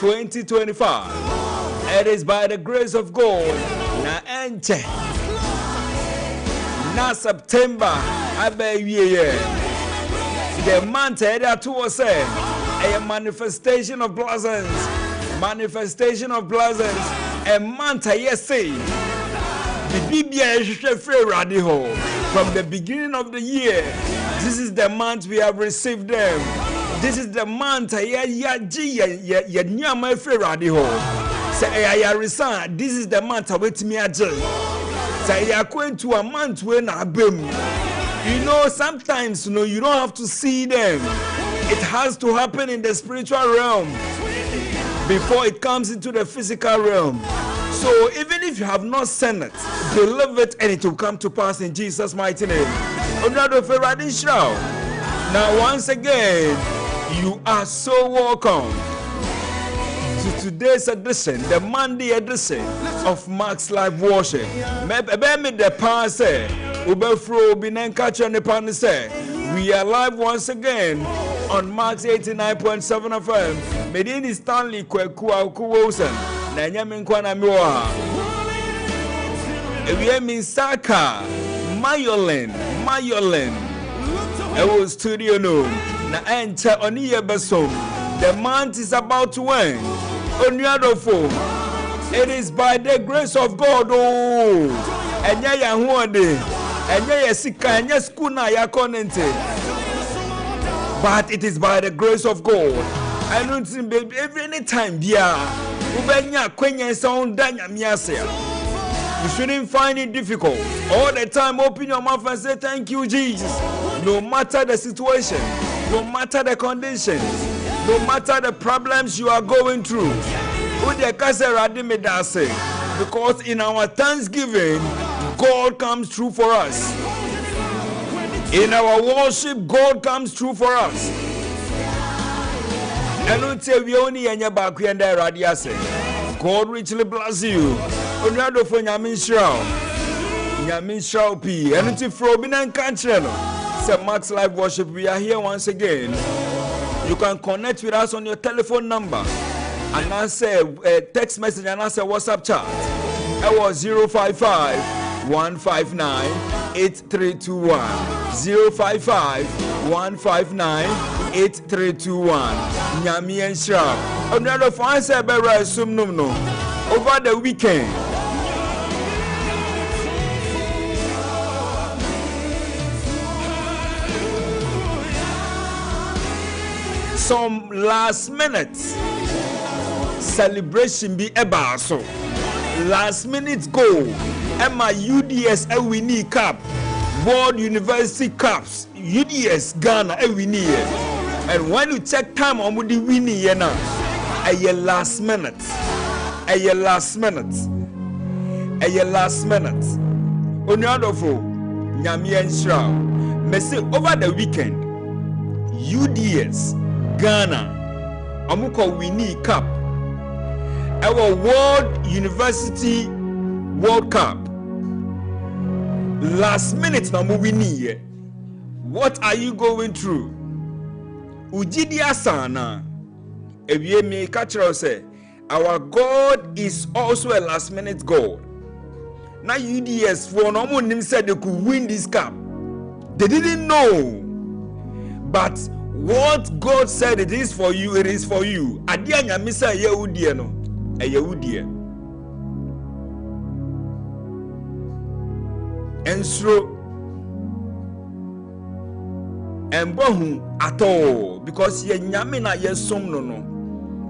2025. It is by the grace of God. Na ente. Na September. The month that was a manifestation of blessings. Manifestation of blessings. A month say. From the beginning of the year, this is the month we have received them. This is the month this is the month wait me say you are going to a month when you know, sometimes you don't have to see them. It has to happen in the spiritual realm before it comes into the physical realm. So even if you have not seen it, believe it and it will come to pass in Jesus' mighty name. Now once again, you are so welcome to today's edition, the Monday edition of Max Live Worship. We are live once again on Max89.7 FM. My name is Stanley Kweku Awuku. Saka Mayolin Ewo studio no na enter oniye besom. The month is about to end. Onyadofo, it is by the grace of God. Oh, enya ya huode, enya ya sika, enya skuna ya konente. But it is by the grace of God. I don't think every time dia ubenya kwenye sound danya miase. You shouldn't find it difficult. All the time open your mouth and say thank you Jesus. No matter the situation, no matter the conditions, no matter the problems you are going through. Because in our thanksgiving, God comes through for us. In our worship, God comes through for us. God richly bless you. Max Live Worship, we are here once again. You can connect with us on your telephone number and answer a text message and answer WhatsApp chat. It was 055 159 8321. 055 159 8321. Nyami and Shrap. Another answer over the weekend. Some last minute celebration be eba so last minute goal Emma UDS we need cap World University Cups UDS Ghana we need. And when you check time on the winning now a last minute Onyadofo Nyami Ensra me say over the weekend UDS Ghana amuko winnie cup our World University World Cup last minute na mu winnie. What are you going through? Ujidi asana ewie me catch say our God is also a last minute God. Now UDS for no one nim said they could win this cup. They didn't know, but what God said it is for you, it is for you. Adia nyamisa Yehudie no, Yehudie. Ensro embohu at all because ye nyame na yesom no no.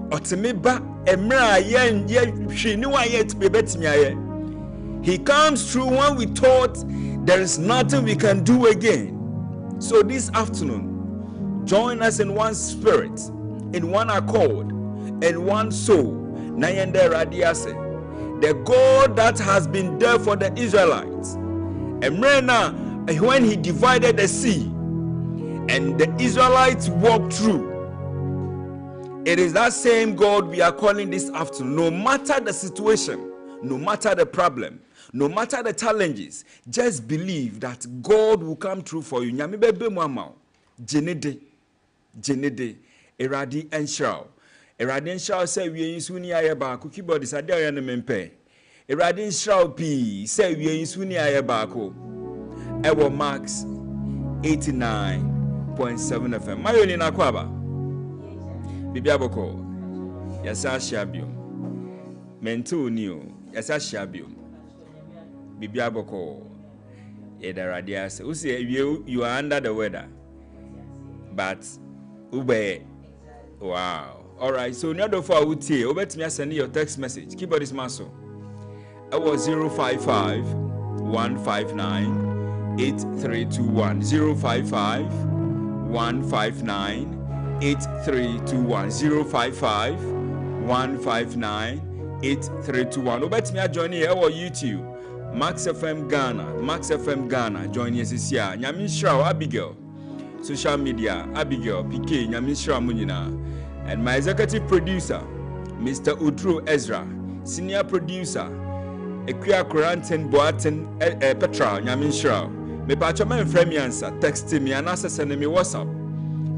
Otimeba emra ye hwini wa ye tibetimi aye. He comes through when we thought there is nothing we can do again. So this afternoon, join us in one spirit, in one accord, in one soul. Nayende Radiase, the God that has been there for the Israelites. And when he divided the sea and the Israelites walked through, it is that same God we are calling this afternoon. No matter the situation, no matter the problem, no matter the challenges, just believe that God will come through for you. Nyame bebe mu ama. Jenede Eradi Enshao. Eradin shall say we in Suni Ayabako, keyboard is a day and a mempe. Eradin shall be say we in Suni Ayabako. Ewo Max 89.7 FM. Mayoni Nakwaba. Bibiaboko. Yasa Shabium. Mentu New. Yasa Shabium. Bibiaboko. Radias. You are under the weather. But Ube. Wow. Alright, so now for Uti, over to me send your text message. Keyboard is muscle. I was 055 159 8321 055 159 8321 055 159 8321. Over to me join here or YouTube. Max FM Ghana. Join us this year. Nyamin Shrow Abigail. Social media Abigail PK Nyamin Shrow Munina. And my executive producer, Mr. Udru Ezra, senior producer, Equia Corantin Boatin Petra, Nyamin Shrow. Me patchman frame answer, text me and answer send me WhatsApp.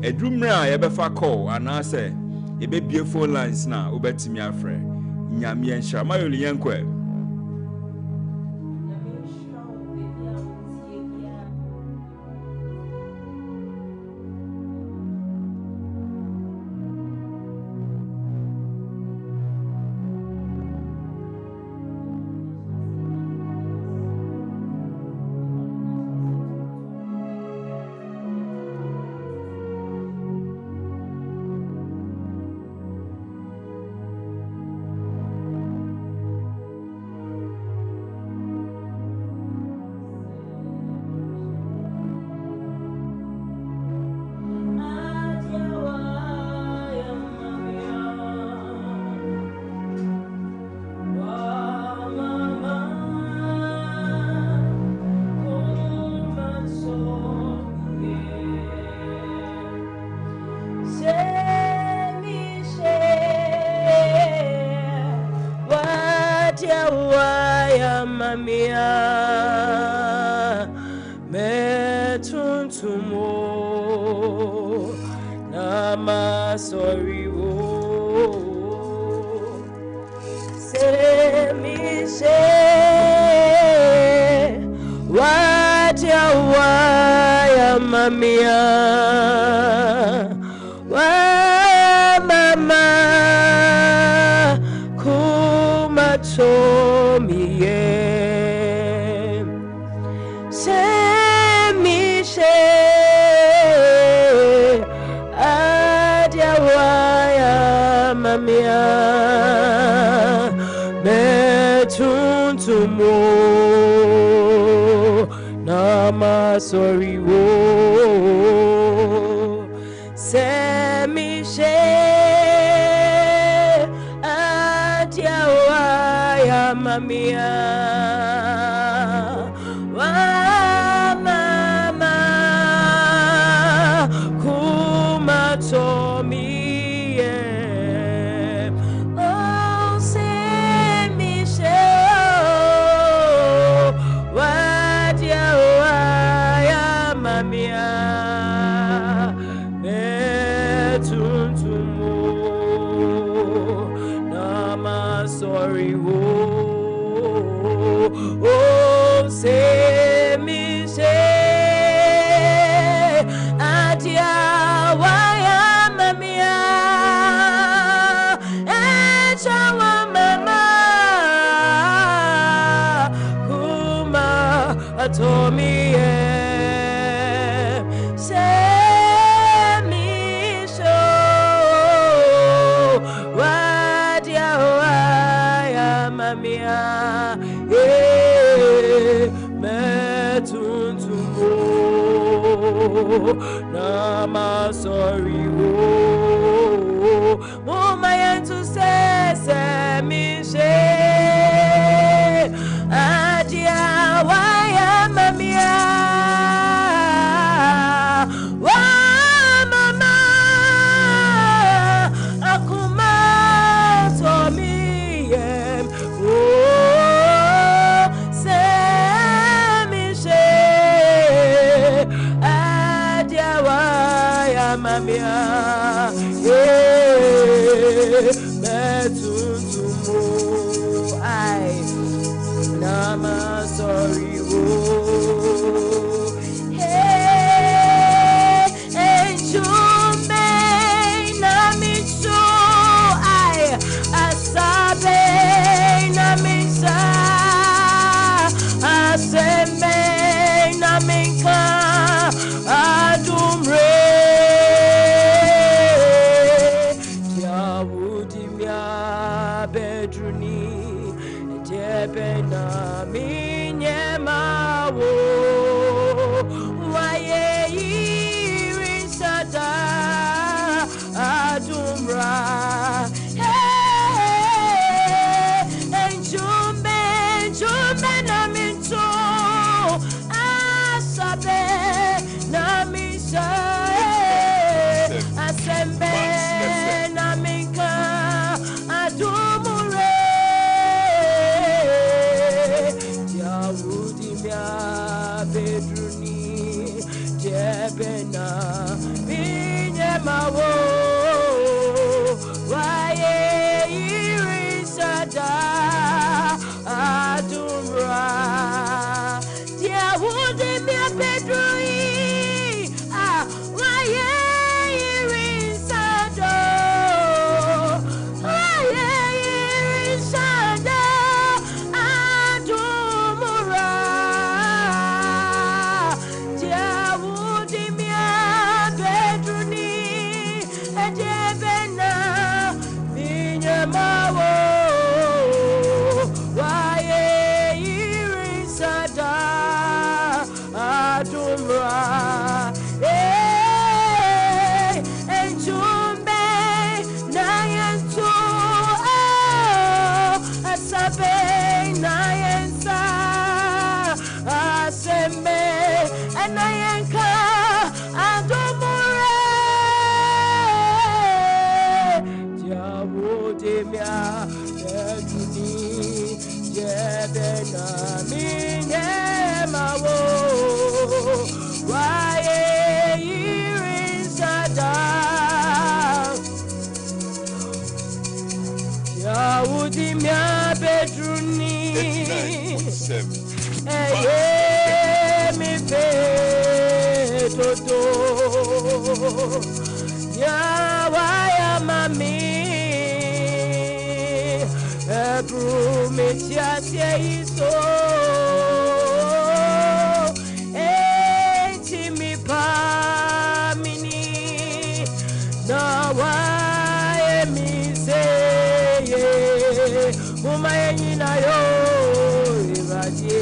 A drumra ebefa call and answer a baby phone lines now, ubeti me afre. Nyamin Shrow, my only yankwe. Sorry, wo se mi she atia wa ya mamia wa mama kuma to mi oh se mi she wa dia Mia betuntumo nama sorry wo oh say me say adia waya mamia echawa mama kuma atomi Nama sorry wo Mama yentu se mi she Adia waya mamia tuntumo ai nama sorry wo hey enjume nami so ai asabe nami sa asembe nami ka adumre bedruni debena minyema wo waye irisada adumra enjumbe na minto asabe na misa asembe na minka adumure Yahudimia bedruni jebena binyemawo waye irisada adumra Yahudimia bedruni waye irisada Yahudimia bedruni 89.7 mi pedodo Yawaya mami Ebru metiasie iso Enti mi pa mini Nawaye mi seye Umaye nina yo Iradie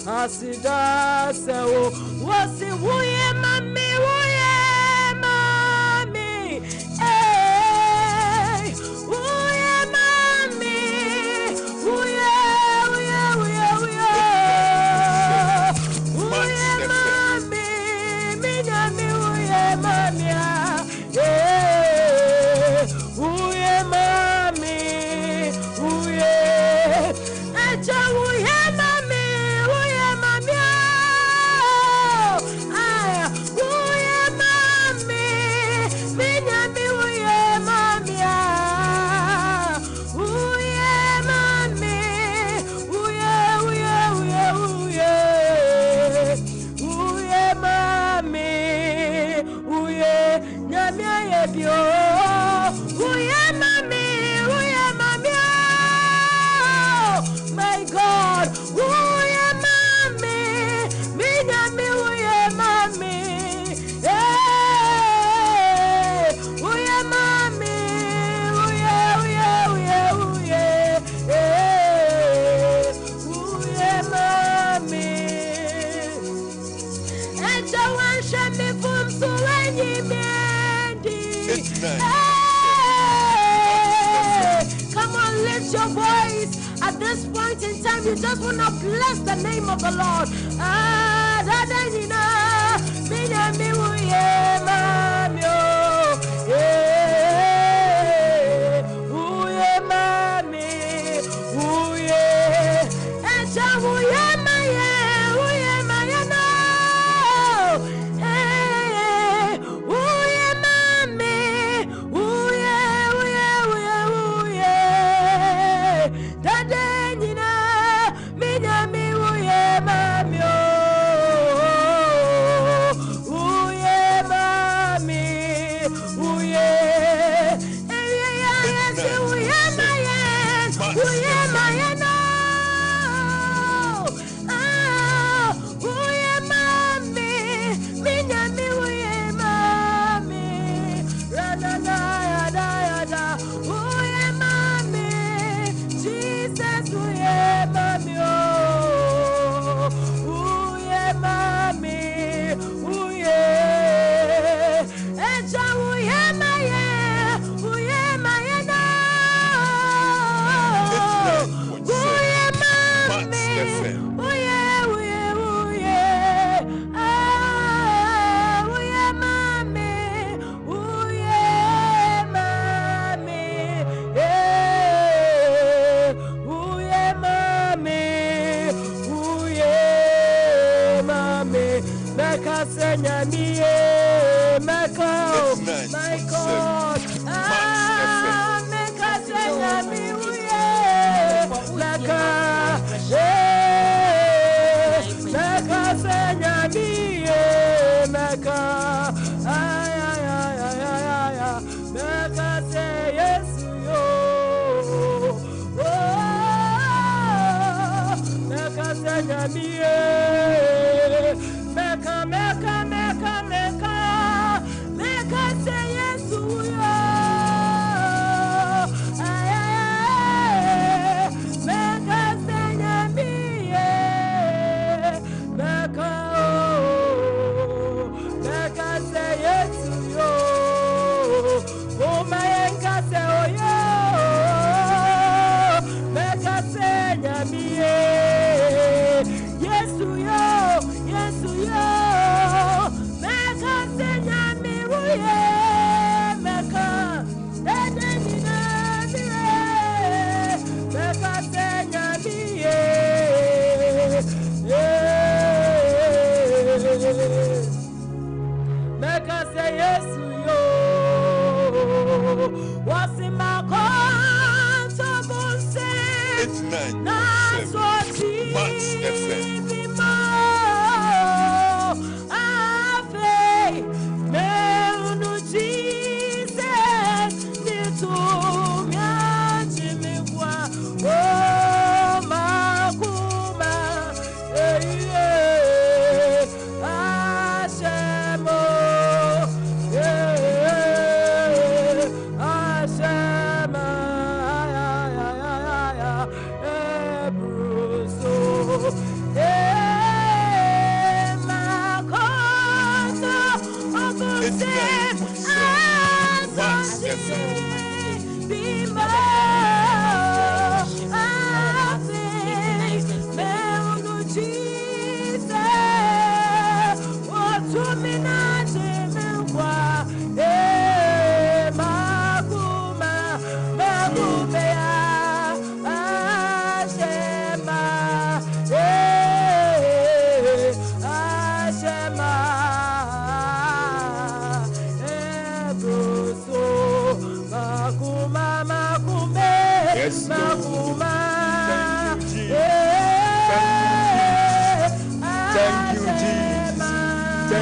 asida sewo wasi wuye mami wuye mami wuye mami minyami wuye mami wuye mami wuye echa wuye mami wuye mami wuye mami minyami wuye mami wuye mami wuye mami wuye nyami ayebio wuye mami my God wuye mami minyami wuye mami wuye mami wuye mami echa wanshe mi fumsu wenyi mendi come on, lift your voice. At this point in time, you just want to bless the name of the Lord.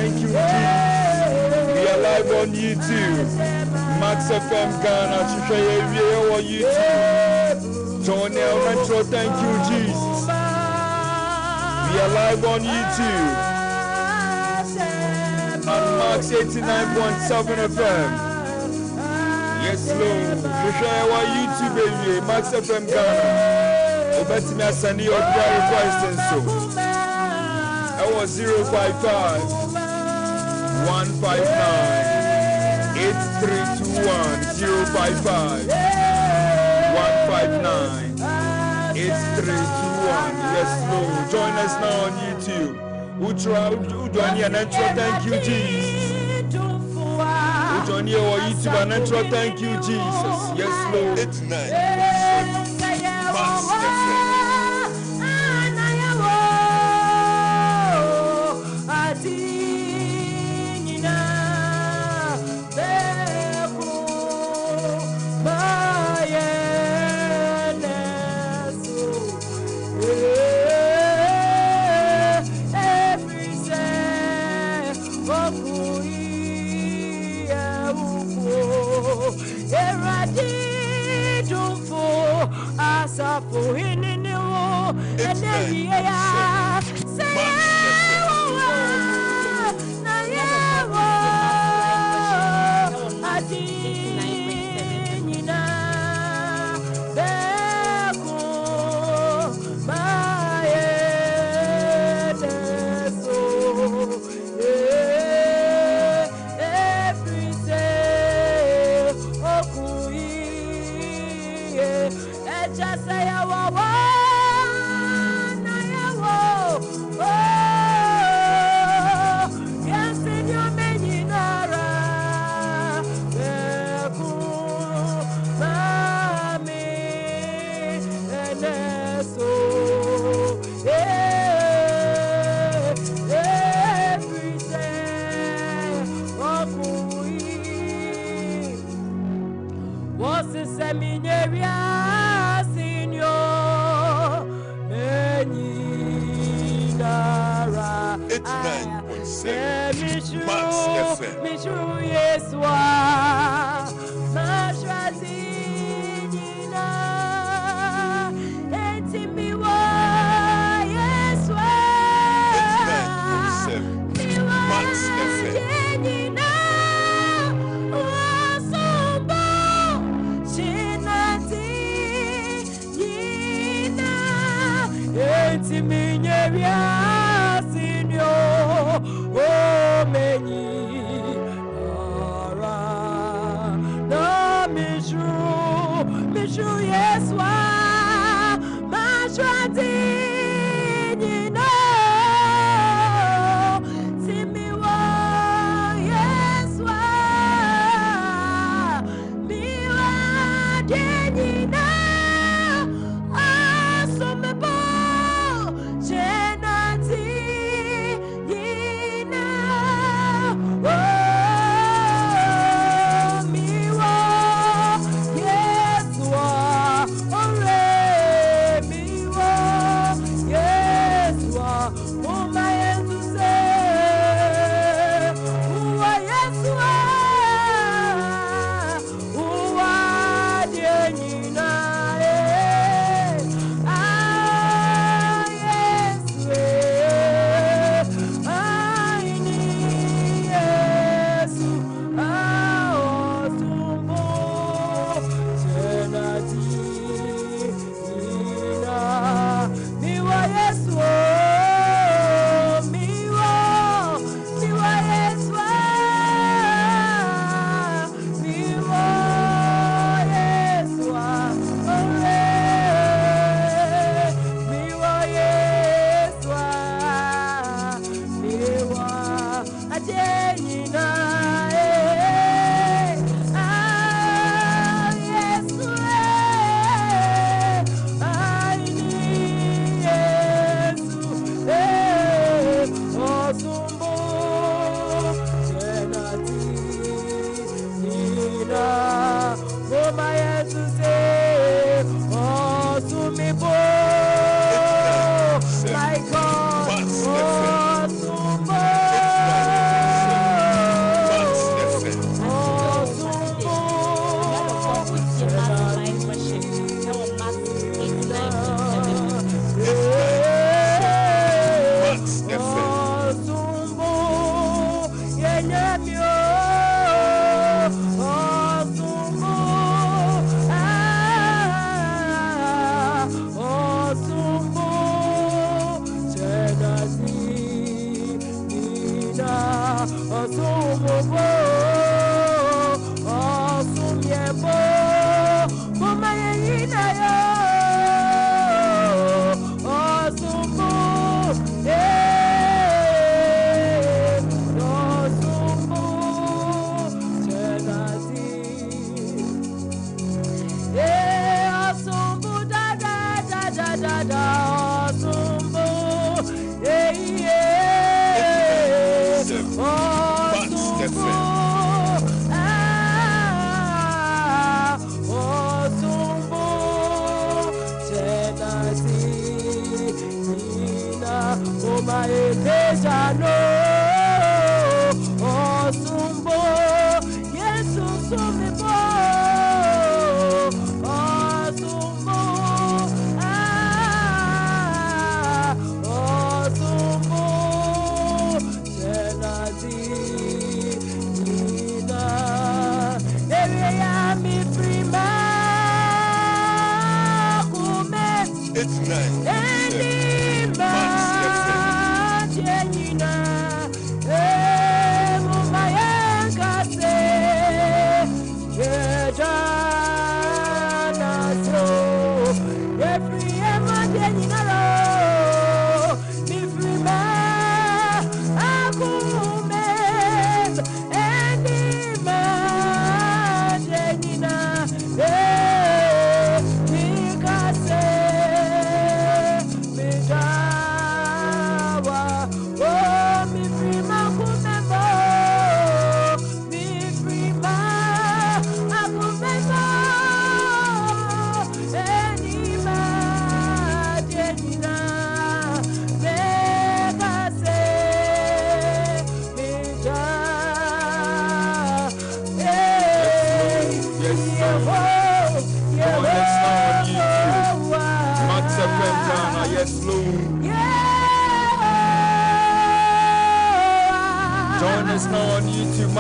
Thank you, Jesus. We are live on YouTube. Max.fm Ghana, we are on YouTube. Tony Metro, thank you, Jesus. We are live on YouTube. On Max89.7fm. Yes, Lord. We are on YouTube, baby. Max.fm Ghana. Obeti me send your prayer request and so. I was 055 159 8321 055 159 8321. Yes, Lord. Join us now on YouTube. Udwani and intro, thank you, Jesus. Udwani on YouTube and intro, thank you, Jesus. Yes, Lord. It's nice.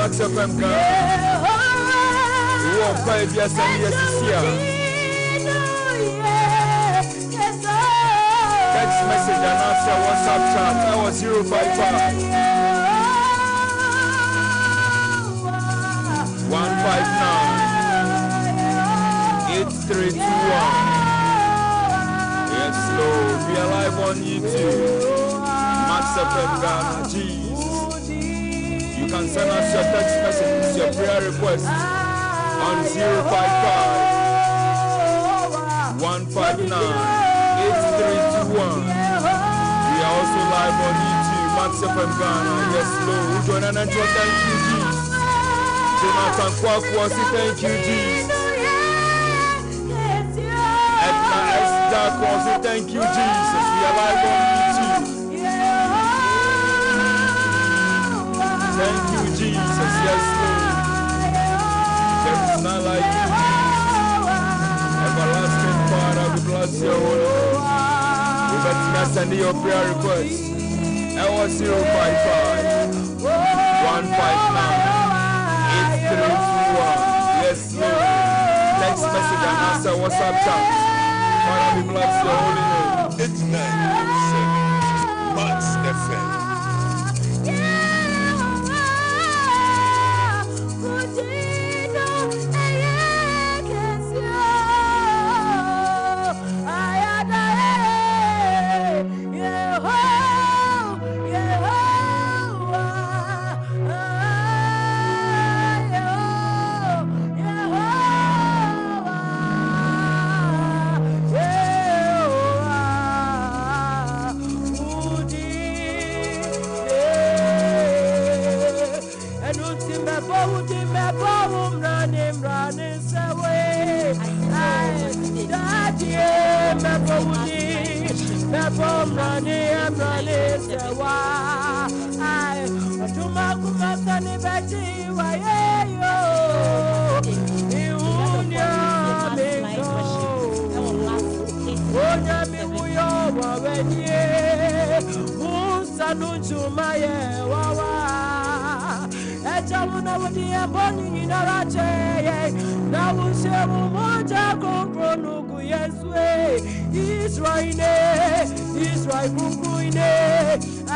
Max FM Ghana. We won't play the SNES. Text message and answer WhatsApp chat. That was 055 159 8321. Yes, Lord. We are live on YouTube. Max FM Ghana. Jesus. You can send us your text message, your prayer request on 055 159 8321. We are also live on YouTube, Max FM Ghana. Yes, Lord. Join and thank you, Jesus. Jonathan Kweku Awuku, thank you, Jesus. Edna S. Darko, thank you, Jesus. We are live on YouTube. Thank you, Jesus. Yes, Lord. There is none like you, Jesus. Everlasting Father, we bless your holy name. We bet you send your prayer request. I was 055 159 8321. Yes, Lord. Text message and answer WhatsApp chat. Father, we bless your holy name. 89.7 Max FM.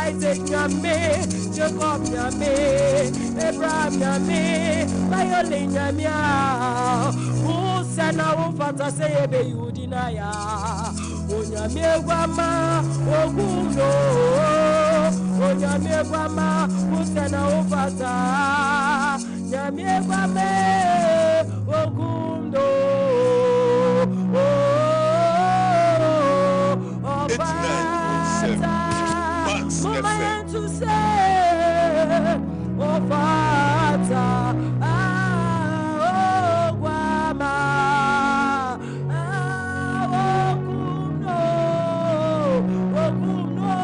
Isaac Yame, Jacob Yame, Abraham Yame, Violin Yamia, who sent our father say, Be you deny, Onyame Guama, Ogundo, Onyame Guama, who sent our father, Yame Guame, Ogundo, Moment to say, oh Father, oh Guama, oh Kumno,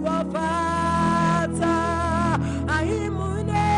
oh Father, Ahimune,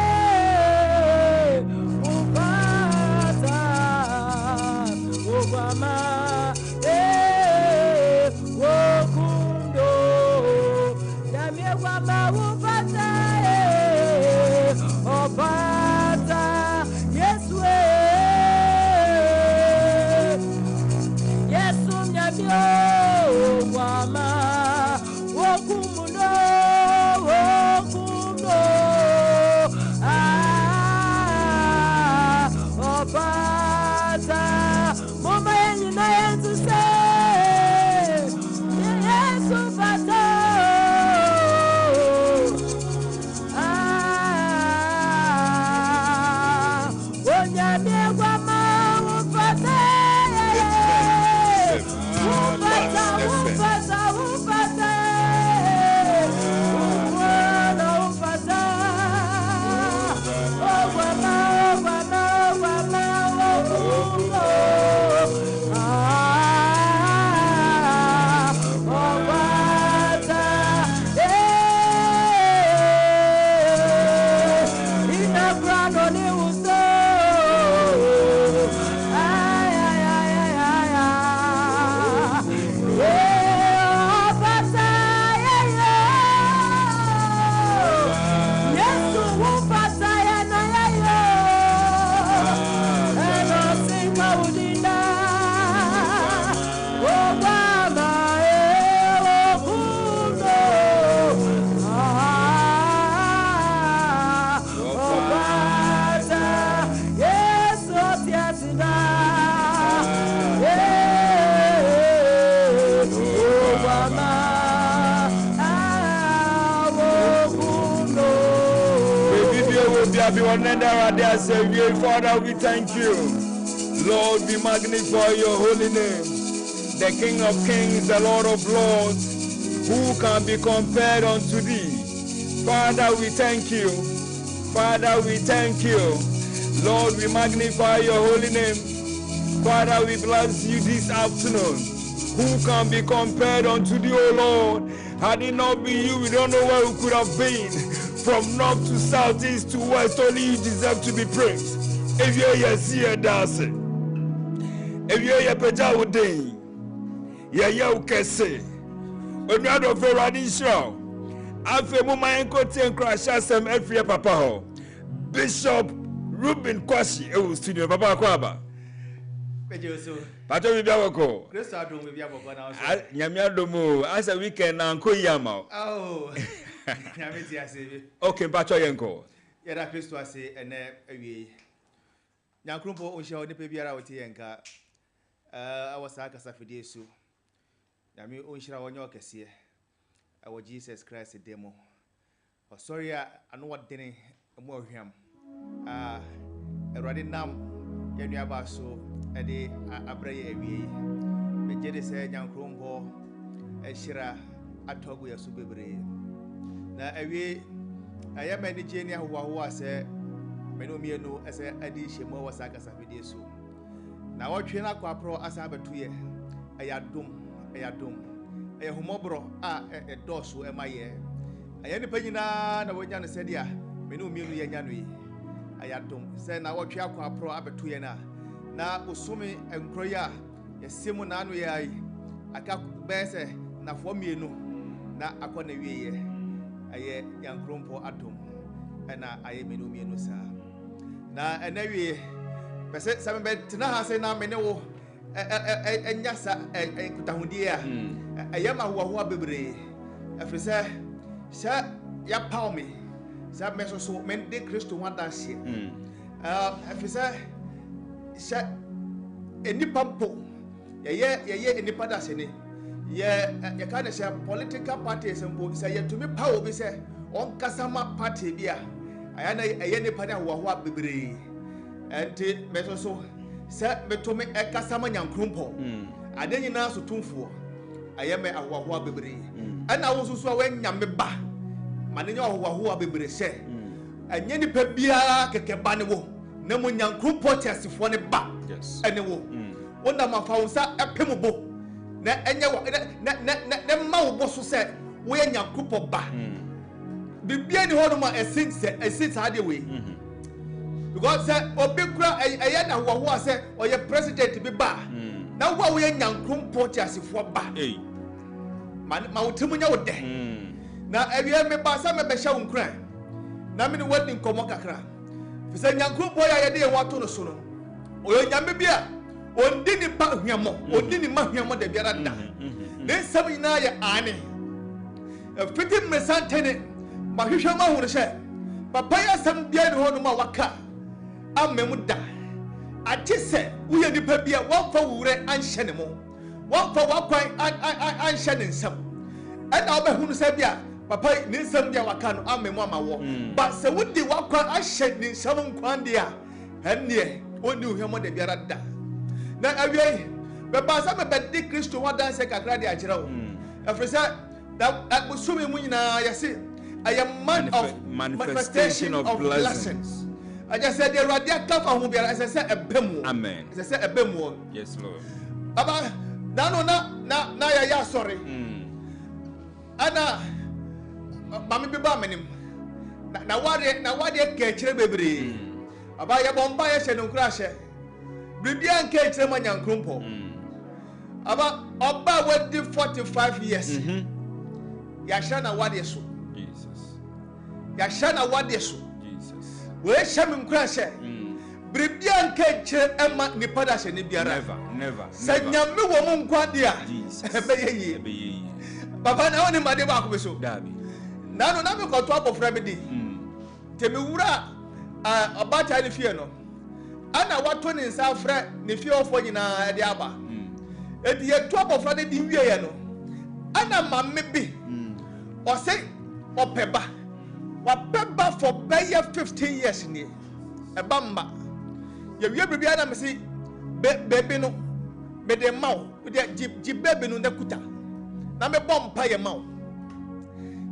Father, we thank you. Lord, we magnify your holy name. The King of Kings, the Lord of Lords, who can be compared unto thee? Father, we thank you. Father, we thank you. Lord, we magnify your holy name. Father, we bless you this afternoon. Who can be compared unto thee, O Lord? Had it not been you, we don't know where we could have been. From north to south, east to west, only you deserve to be praised. If you're here, that's it. If you're here, Pejawudin, you're Kese. When you are over riding show, after Muma Kote and Crash Asem every Papa, Bishop Ruben Kwashi, studio Papa Kwaba. Pato Bibiawako. Nyamiadomo, as a weekend, Uncle Yama. Oh, okay, Pato Yanko. Yada Christo, I say, and a Yankrumpo, Osha, the Pibiara, Tianka. I was a Casafidesu. Yami Unsha on your Cassia. Our Jesus Christ a demo. Oh, sorry, I know what dinner more him. A ready nam, Yaniabaso. Ade abraye ewie me jede se nyankrompo ehira atogu yaso bebre na ewie ayama ni jeni ahwo ase meno mienu ese adi hyemo wasaka safide so na wotwe na kwapro asa betuye ayadom ehomobro a edoso emaye ayani panyina na wonya no sede a meno mienu yanya no yi ayadom se na wotwe akwapro abetuye na usumi enkroya yesimu na anu yai aka bese na fomienu na akona wieye aye yankrompo atom na aye menu mienu sa na enawie pese sambe tina ha se na mene wo enyasa enkutahudie a ayema ho bebre afrise sha ya pawme sa meso so men de Kristo wadanse afrise sha enipa mpo ye enipa da se ne ye ka na sha political parties mpo se ye tumi power bi se on kasama party bia aya na ye nipa na wo bebre enti meso so se metumi kasama nyankrumpo adenyi na so tumfuo aya me ahwa bebre ana wo susu a wanyame ba manenya ahwa bebre se anya nipa bia keke ba ne wo na mo nyankrumpo tiasefo ne ba ene wo wonda mafaunsa epembo na enye na ma wo bo so se wo ya nyankrumpo ba bibia ni hono ma esit ade we because obekura eye na wo se oye president bi ba na wo ya nyankrumpo tiasefo ba ma wotimu nya wo de na ewie me ba sa me be hya wo nkran na me ni wadi nkomo kakra fisa nyankrumpo ya ye de wato no so no oyo nyame bia ondi ni pa hwamo ondi ni ma hwamo de biara da ne nsam nyina ye ane fiti mesantene ma hwehwe ma hu se papa ya sam bia ni hono ma waka amemu da ati se uye ni pa bia wonfa wure anhye ne mo wonfa wakwan anhye ne nsam ana obehunu se bia papa ni nsam bia waka no amemu amawo ba se wudi wakwan ahye ni nsam nkwan dia enne oni uhwemo de biara da na awie be ba sa me be di Kristo wadanse kakra de agire wo afresa that busumi mu nyina yesi I am man of manifestation of blessings. I just said the radia kafa hu biara I say ebemu amen I say ebemu yes Lord aba na ya sorry ana mami bi ba menim na wade ka kire bebre aba ya bomba ya hye no nkura hye bibia nka kire ma nyankrumpo aba oba wadi 45 years ya shana wade so Jesus ya shana wade so Jesus we hye nkura hye bibia nka kire ema nipa da hye ne biara never sanyame wo mu nkwade a ebe ye baba na woni made ba ko be so dabi na me ko to abofra me di temi wura abata ni fie no ana wato ni nsa fra ni fie ofo nyina de aba edi ye to abofra de di wie ye no ana mamme bi o se opeba wabeba for better 15 years ni ebamba ye wie bibia na me si baby no me de mawo de baby no nakuta na me bompa ye mawo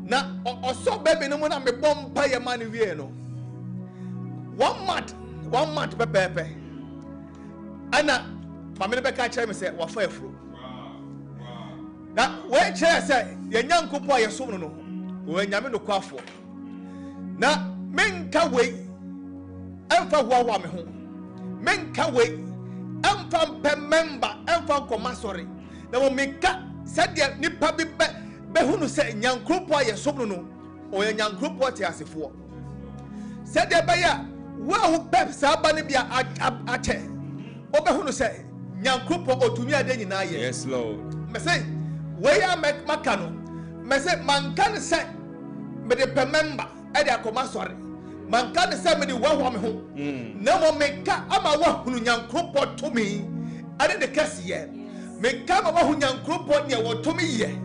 na oso baby no mo na me bompa ye ma ni wie no 1 month pepepe ana mama ne be ka kire me say wa fa afro na we kire say ye nyankopo ye som no we nyame no kwafo na menka we emfa huwa me ho menka we emfa mpe member emfa koma sorry na mo menka sadia nipa bi be hunu se nyankropo ye som no o ye nyankropo te asefo sadia ba ya wa hu pep sa ba ne bia ache o be hunu se nyankropo otumi ade nyina ye. Yes Lord. Me say we ya maka no me say man kan say me de pe member e de akoma sorry man kan say me de wa me ho na mo me ka ama wa hunu nyankropo to me ade de kasiye me ka ma wa hunu nyankropo ne wo to me ye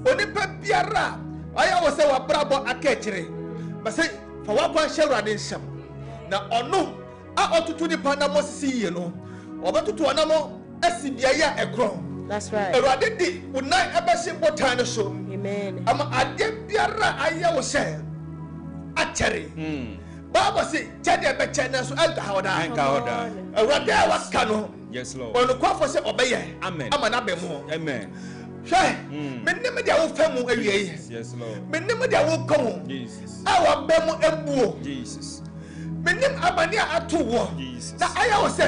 oni pe biara aya wo say wa brabo akechire me say fa wa kwa hyeruade nhyam na ono a otutu ni pa na mo sisi ye no obetutu ona mo asibia ya ekro. That's right. Erade di unai ebesi botan so. Amen. Ama ade biara aya wo se achere. Baba say chede be chene so enka hoda. Erade waka no. Yes Lord. Onu kwafo se obeye. Amen. Ama na be mo. Amen. Hwe. Mennem dia wo famu awie. Yes Lord. Mennem dia wo ko. Jesus. Awa be mo ebuo. Jesus. Mennem abani atu wo. Jesus. Na aya wo se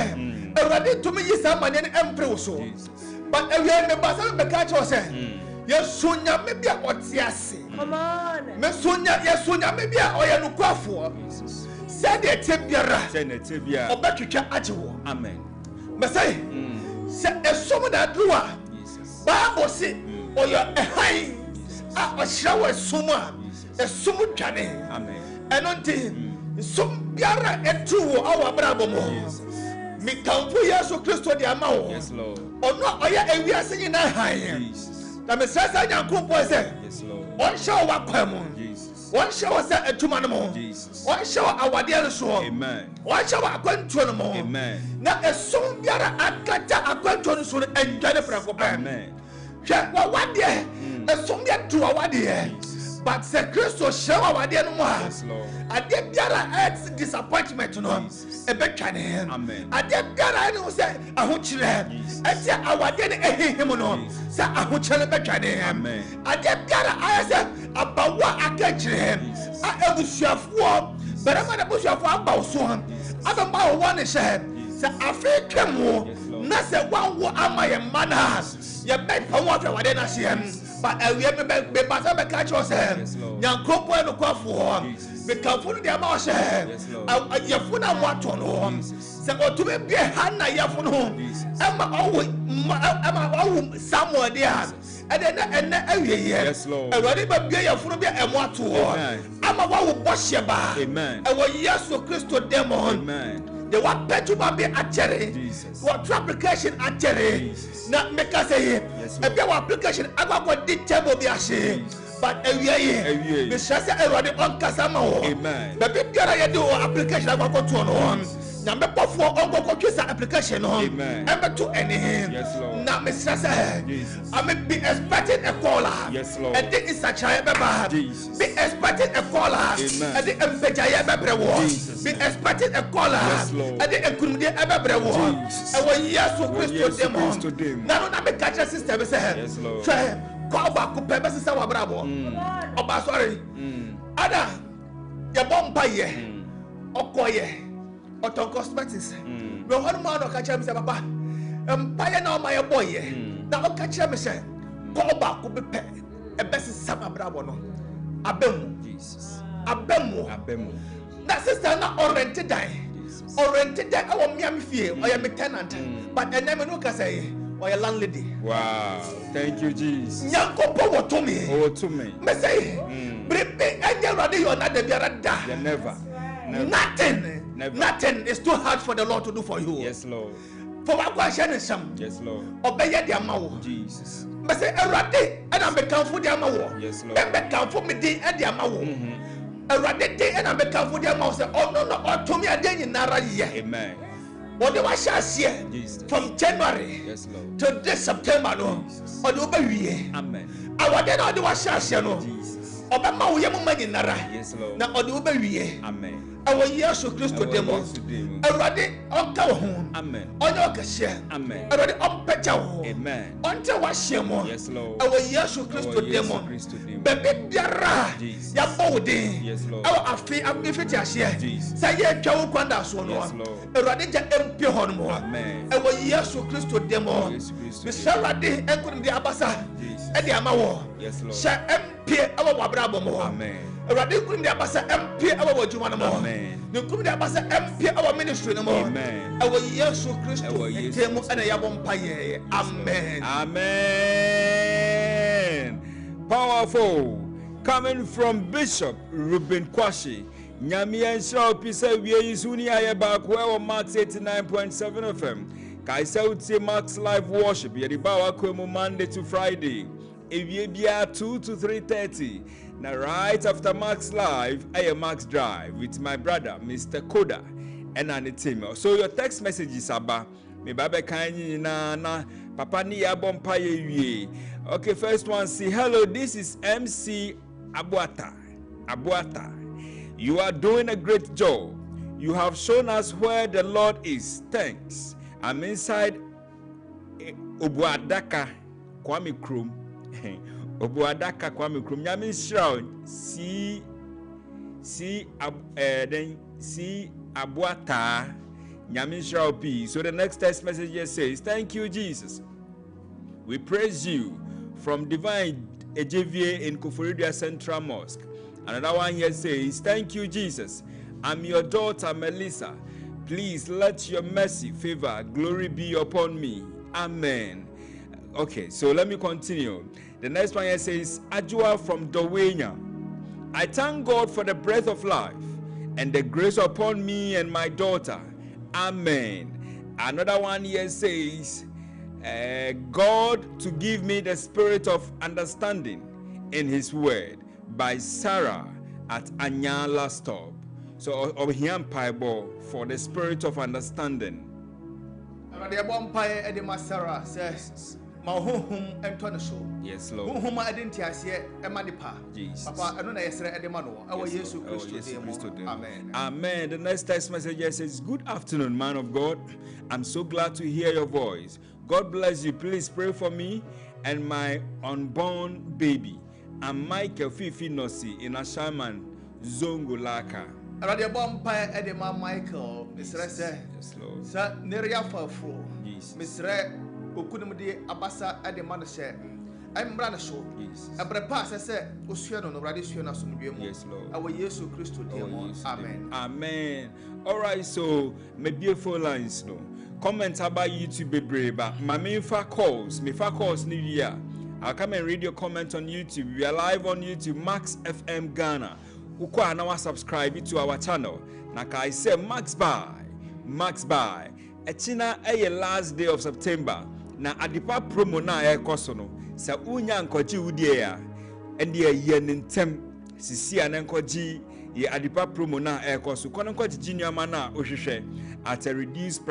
erade to me yisa amane ne empre wo so. Jesus. But every me basa be catch us yesunya me bia otiase. Come on. Mesunya yesunya me bia oya no kwafo. Jesus. Say the tebiara. Say the tebia. Obetwetwa ajewo. Amen. Me say esom da duwa. Jesus. Bible say oya ehan a ohira esom a esom dwane. Amen. Enonti som biara etuwo awa brabo mo. Mi kamfu Yesu Kristo di amawo. Yes Lord. Ono oya ewiase nyina han. Jesus. Na me sesa nyankompo se. Yes Lord. On show wa kwam. Jesus. On show se atuma no mo. Jesus. On show awade no so. Amen. On show akwantuo no mo. Amen. Na esom biara akata akwantuo no so endwane frako pa. Amen. Hwe wa wade. Esom bia tu awade. But se Kristo show awade no mo. Yes Lord. Ade biara ex disappointment no. Ebetwane. Amen. Ade biara no se ahokyere. Ati awade ne ehihim no. Se ahokyere betwane. Amen. Ade biara ayese abawa akachire. A ebusuafo barama na busuafo abawo so. Abamba wo ne hye. Se Africa mo na se wanwo amaye mana. Ye bepa wo awade na hye. But we be basa be catch us. Nyankropo no kwafo. Be kamfo de ama hye. Yefuna mwato no. Se otube bie hanna yefuno. Ama awu Samuel dia. Ene awieye. Yes Lord. Ewade ba bie yefuno bia emwato. Ama wawu bohye ba. Amen. Ewo Yesu Kristo demon. Amen. The one petu ba be achere. What application achere. Na meka say e bia application agwagwa di table bi ahye. But ewieye. Be shase Ewade on kasama wo. Amen. Be biara ye do application agwagwa to no. Na me pofo ongo twisa application no. Amen. Embe to any. Yes Lord. Na me shase I may be expecting a caller. Yes Lord. And this is a child be expecting a caller. Amen. And the embejaye bebrewo. Jesus. Be expecting a caller. Yes Lord. And the ekunde ebebrewo. Jesus. And when Yesu Kristo demon. Na no na me catch sister be say. Yes Lord. Try call back up be sister wa brabo. Oba sorry. Ada ye bomba ye. Okoye. Oton cosmetics. We one man no catch me say papa. Empire na my boy. Na o catch me say call back up be e be sister wa brabo no. Abemu. Jesus. Abemu. Na sister na oriented die. Oriented die our Miami fie or your tenant. But the name no can say or your landlady. Wow. Thank you, Jesus. Nyankopo wo to me. Oh, to me. Me say, Brebe anya rade you na de biara da. Yeah, never. Nothing is too hard for the Lord to do for you. Yes, Lord. For what question is some? Yes, Lord. Obey the amawo. Jesus. Me say erade and am be kamfo the amawo. Yes, Lord. Be kamfo me di e the amawo. Awurade de na meka fo de ma say ono no otomi ade nyinara ye. Amen. What the was here from January to this September, no, or the Obawie. Amen. I want to know the was here, no. Jesus. Obama, we are money nara. Yes, Lord. Now, or the Obawie. Amen. Our years to Christo demo. Already on go home. Amen. On your cashier. Amen. Already on Petao. Amen. Until was shemo. Yes, Lord. Our years to Christo demo. Baby, Biara. Ya body. Yes, Lord. Our affair, I'm if it's a share. Jesus. Say, yeah, Joe Quanda so no. Yes, Lord. Already just empty honmo. Amen. Our years to Christo demo. Miss Saradi, and couldn't be Abasa. Eddie Amawo. Yes, Lord. Shall empty our Wabrabo. Amen. Already couldn't be Abasa empty our Wajuana. Amen. The couldn't be Abasa empty our ministry no more. Amen. Our years to Christo. Our years to And a Yabon Paye. Amen. Amen. Powerful. Coming from Bishop Ruben Kwashi. Nyamian Shao Pisa Wiesuni Ayabakwa Max 89.7 FM. Kaisa Uti Max Live Worship. Yeribawa Kwemo Monday to Friday. Eviebia 2 to 3:30. Now right after Max Live, I am Max Drive with my brother, Mr. Koda, and Anitimo. So your text messages about me baba kanyi na papa ni yabon paye. Okay, first one, say hello, this is MC Abuata. You are doing a great job. You have shown us where the Lord is. Thanks. I'm inside Obuadaka Kwame Krum. Obuadaka Kwame Krum. Yamin Shroud. Then see Abuata. Yamin Shroud P. So the next text message here says, thank you, Jesus. We praise you from Divine Ejevie in Kufuridia Central Mosque. Another one here says, thank you, Jesus. I'm your daughter, Melissa. Please let your mercy, favor, glory be upon me. Amen. Okay, so let me continue. The next one here says, Ajua from Dowenya. I thank God for the breath of life and the grace upon me and my daughter. Amen. Another one here says, God to give me the spirit of understanding in his word, by Sarah at Anyala Stop. So of him Bible for the spirit of understanding. Sarah says, yes, Lord. Jesus. Amen. Amen. The next text message says, good afternoon, man of God. I'm so glad to hear your voice. God bless you. Please pray for me and my unborn baby. I'm Michael Fifi Nossi in Ashaman, Zongulaka. Michael, Mr. Yes, Lord. Sir, Neria Fafro, Jesus. Mr. Okunumdi Abasa at the Manashe. I'm Brana Show. Jesus. A prepass, I said, Ocean on the Radisson of some Yes, Lord. Our Yesu Christo, dear one. Amen. Amen. All right, so my beautiful lines, no. Comment about YouTube, baby, but my main calls new year. I'll come and read your comment on YouTube. We are live on YouTube, Max FM Ghana. Ukwa now subscribe to our channel. Naka I say Max by. Echina a last day of September. Na adipa promo na ekoso sa unya nkoji udie and ye yentem sisi anenkoji ye adipa promo na ekoso kono nkoji jinyama na ohwehwe at a reduced price.